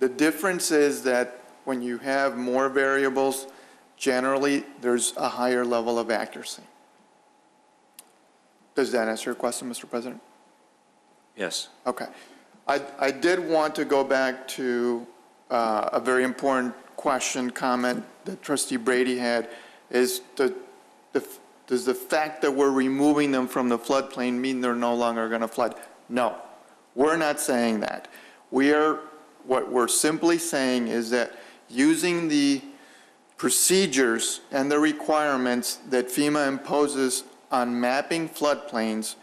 the difference is that when you have more variables, generally there's a higher level of accuracy. Does that answer your question, Mr. President? Yes. Okay. I did want to go back to a very important comment that Trustee Brady had, is does the fact that we're removing them from the floodplain mean they're no longer going to flood? No, we're not saying that. What we're simply saying is that using the procedures and the requirements that FEMA imposes on mapping floodplains,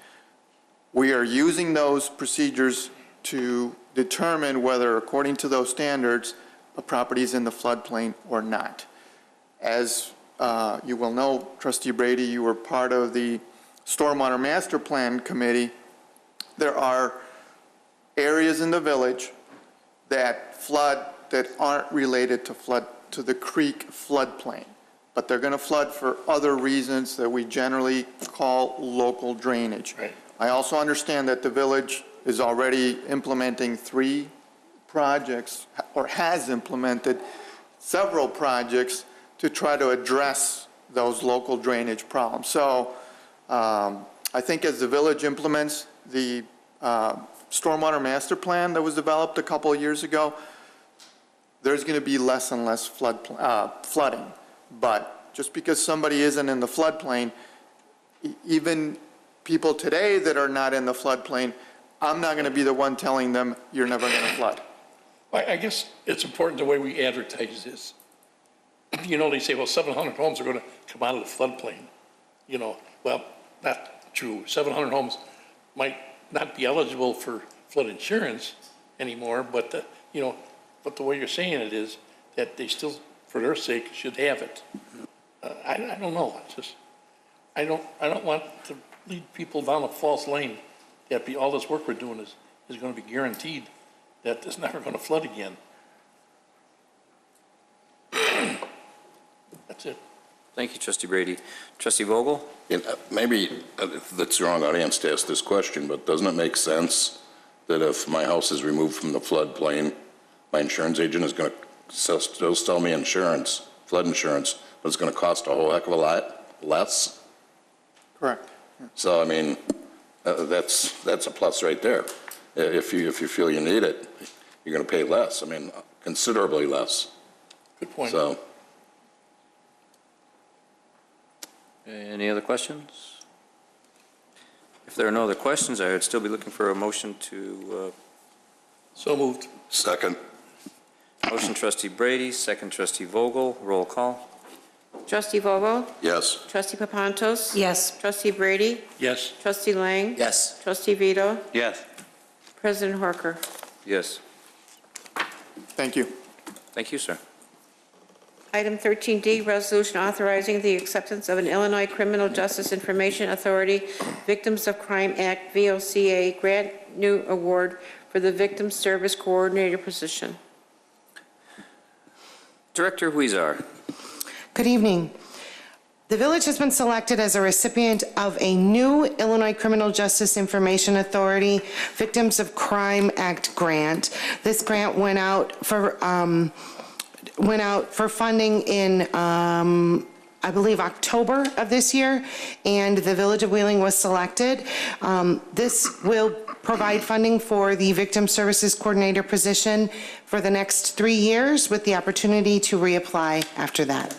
we are using those procedures to determine whether, according to those standards, a property is in the floodplain or not. As you will know, Trustee Brady, you were part of the Stormwater Master Plan Committee. There are areas in the village that flood that aren't related to the creek floodplain, but they're going to flood for other reasons that we generally call local drainage. Right. I also understand that the village is already implementing 3 projects, or has implemented several projects to try to address those local drainage problems. So I think as the village implements the Stormwater Master Plan that was developed a couple of years ago, there's going to be less and less flooding. But just because somebody isn't in the floodplain, even people today that are not in the floodplain, I'm not going to be the one telling them you're never going to flood. I guess it's important the way we advertise this. They say, well, 700 homes are going to come out of the floodplain. Well, not true. 700 homes might not be eligible for flood insurance anymore, but the way you're saying it is that they still, for their sake, should have it. I don't know. It's just, I don't want to lead people down a false lane. That all this work we're doing is going to be guaranteed that it's never going to flood again. That's it. Thank you, Trustee Brady. Trustee Vogel? Maybe that's the wrong audience to ask this question, but doesn't it make sense that if my house is removed from the floodplain, my insurance agent is going to still sell me insurance, flood insurance, but it's going to cost a whole heck of a lot less? Correct. So, I mean, that's a plus right there. If you feel you need it, you're going to pay less. I mean, considerably less. Good point. So, Any other questions? If there are no other questions, I would still be looking for a motion to, So moved. second. motion Trustee Brady, second Trustee Vogel, roll call. Trustee Vogel? Yes. Trustee Papantos? Yes. Trustee Brady? Yes. Trustee Lang? Yes. Trustee Vito? Yes. President Horker? Yes. Thank you. Thank you, sir. Item 13D, resolution authorizing the acceptance of an Illinois Criminal Justice Information Authority Victims of Crime Act VOCA grant new award for the Victim Service Coordinator position. Director Huizar. Good evening. The village has been selected as a recipient of a new Illinois Criminal Justice Information Authority Victims of Crime Act grant. This grant went out for funding in, I believe, October of this year, and the Village of Wheeling was selected. This will provide funding for the Victim Services Coordinator position for the next 3 years, with the opportunity to reapply after that.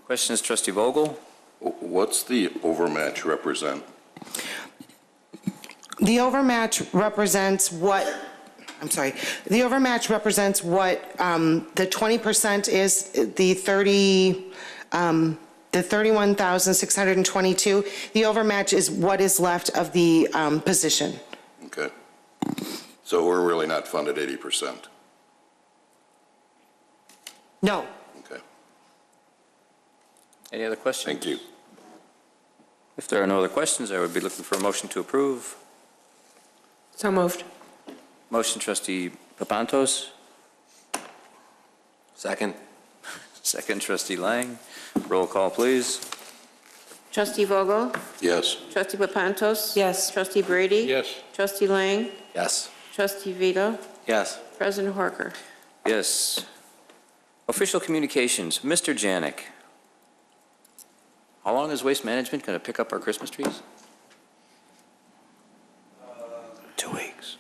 Questions, Trustee Vogel? What's the overmatch represent? The overmatch represents what, I'm sorry, the overmatch represents what the 20% is, the 31,622. The overmatch is what is left of the position. Okay. So we're really not funded 80%? No. Okay. Any other questions? Thank you. If there are no other questions, I would be looking for a motion to approve. So moved. Motion Trustee Papantos, Second. second Trustee Lang. Roll call, please. Trustee Vogel? Yes. Trustee Papantos? Yes. Trustee Brady? Yes. Trustee Lang? Yes. Trustee Vito? Yes. President Horker? Yes. Official communications, Mr. Janik. How long is Waste Management going to pick up our Christmas trees? 2 weeks.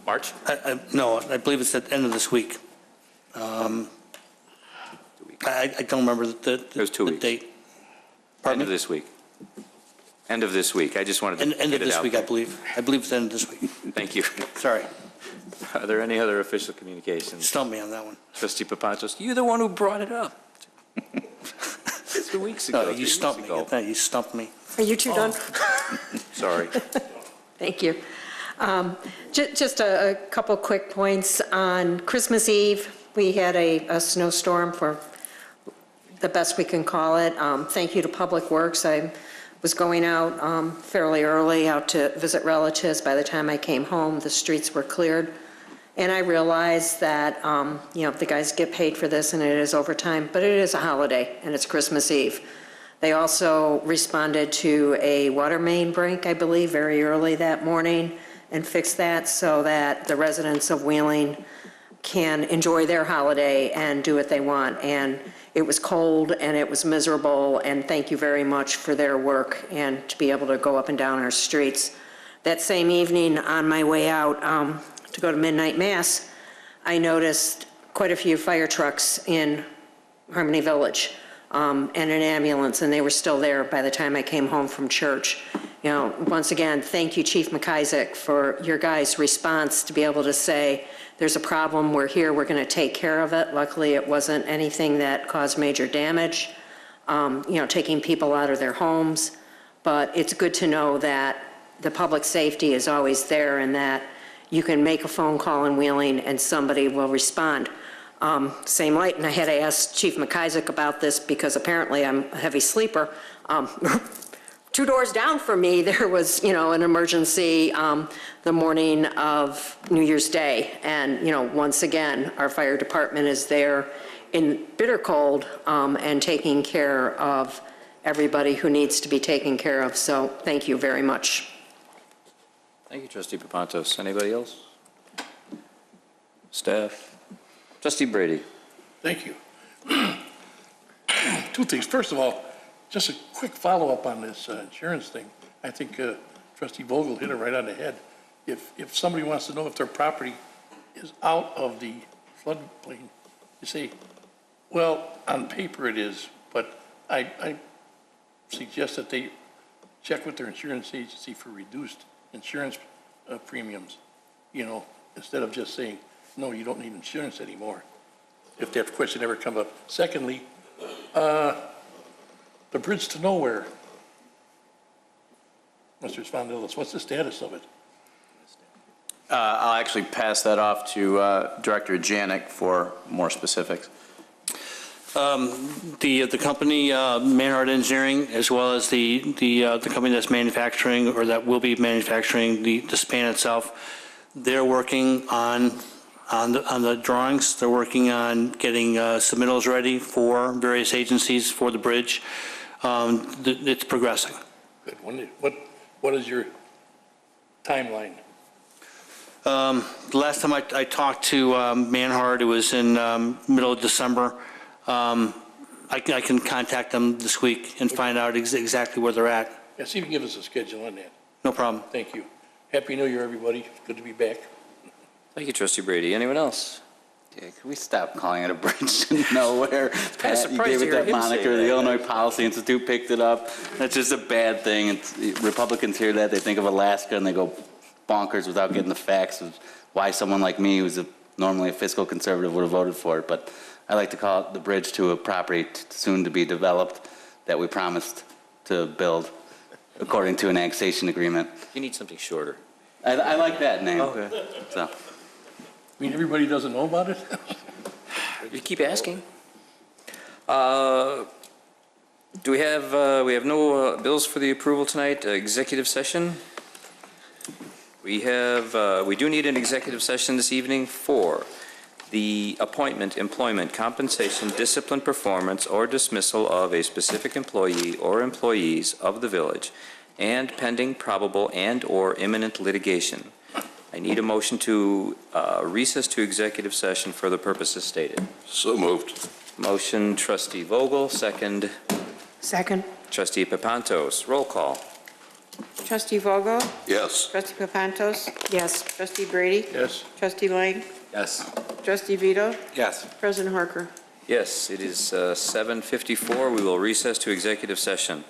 March? No, I believe it's at the end of this week. I don't remember the was 2 weeks. date. End Pardon of me? this week. End of this week. I just wanted to End get of it this out week, I there. believe. I believe it's the end of this week. Thank you. Sorry, Are there any other official communications? stumped me on that one. Trustee Papantos, you're the one who brought it up. 2 weeks ago. No, 3 you stumped weeks me. ago. You stumped me. Are you two done? Sorry. Thank you. Just a couple quick points. On Christmas Eve, we had a snowstorm, for the best we can call it. Thank you to Public Works. I was going out fairly early out to visit relatives. By the time I came home, the streets were cleared. And I realized that, the guys get paid for this and it is overtime, but it is a holiday and it's Christmas Eve. They also responded to a water main break, I believe, very early that morning and fixed that so that the residents of Wheeling can enjoy their holiday and do what they want. And it was cold and it was miserable, and thank you very much for their work and to be able to go up and down our streets. That same evening, on my way out to go to midnight mass, I noticed quite a few fire trucks in Harmony Village and an ambulance, and they were still there by the time I came home from church. Once again, thank you, Chief McIsaac, for your guys' response to be able to say, there's a problem, we're here, we're going to take care of it. Luckily, it wasn't anything that caused major damage, taking people out of their homes. But it's good to know that the public safety is always there and that you can make a phone call in Wheeling and somebody will respond. Same light, and I had to ask Chief McIsaac about this because apparently I'm a heavy sleeper. 2 doors down from me, there was, an emergency the morning of New Year's Day. And, once again, our fire department is there in bitter cold and taking care of everybody who needs to be taken care of. So thank you very much. Thank you, Trustee Papantos. Anybody else? Staff? Trustee Brady. Thank you. 2 things. First of all, just a quick follow-up on this insurance thing. I think Trustee Vogel hit it right on the head. If somebody wants to know if their property is out of the floodplain, you say, well, on paper it is, but I suggest that they check with their insurance agency for reduced insurance premiums, instead of just saying, no, you don't need insurance anymore, if that question ever comes up. Secondly, the bridge to nowhere, Mr. Spondilis, what's the status of it? I'll actually pass that off to Director Janik for more specifics. The company, Manhart Engineering, as well as the company that's manufacturing or that will be manufacturing the span itself, they're working on the drawings. They're working on getting submittals ready for various agencies for the bridge. It's progressing. Good. What is your timeline? The last time I talked to Manhart, it was in middle of December. I can contact them this week and find out exactly where they're at. Yeah, see if you can give us a schedule on that. No problem. Thank you. Happy New Year, everybody. Good to be back. Thank you, Trustee Brady. Anyone else? Yeah, can we stop calling it a bridge to nowhere? Pat, you surprised gave to it hear that him say moniker. that. The Illinois Policy Institute picked it up. That's just a bad thing. Republicans hear that, they think of Alaska, and they go bonkers without getting the facts of why someone like me, who's normally a fiscal conservative, would have voted for it. But I like to call it the bridge to a property soon to be developed that we promised to build according to an annexation agreement. You need something shorter. I like that name. Okay. So. I mean, everybody doesn't know about it? You keep asking. Do we have no bills for the approval tonight? Executive session? We do need an executive session this evening for the appointment, employment, compensation, discipline, performance, or dismissal of a specific employee or employees of the village, and pending, probable, and/or imminent litigation. I need a motion to recess to executive session for the purposes stated. So moved. Motion, Trustee Vogel, second, Second. Trustee Papantos. Roll call. Trustee Vogel? Yes. Trustee Papantos? Yes. Trustee Brady? Yes. Trustee Lang? Yes. Trustee Vito? Yes. President Harker? Yes, it is 7:54. We will recess to executive session.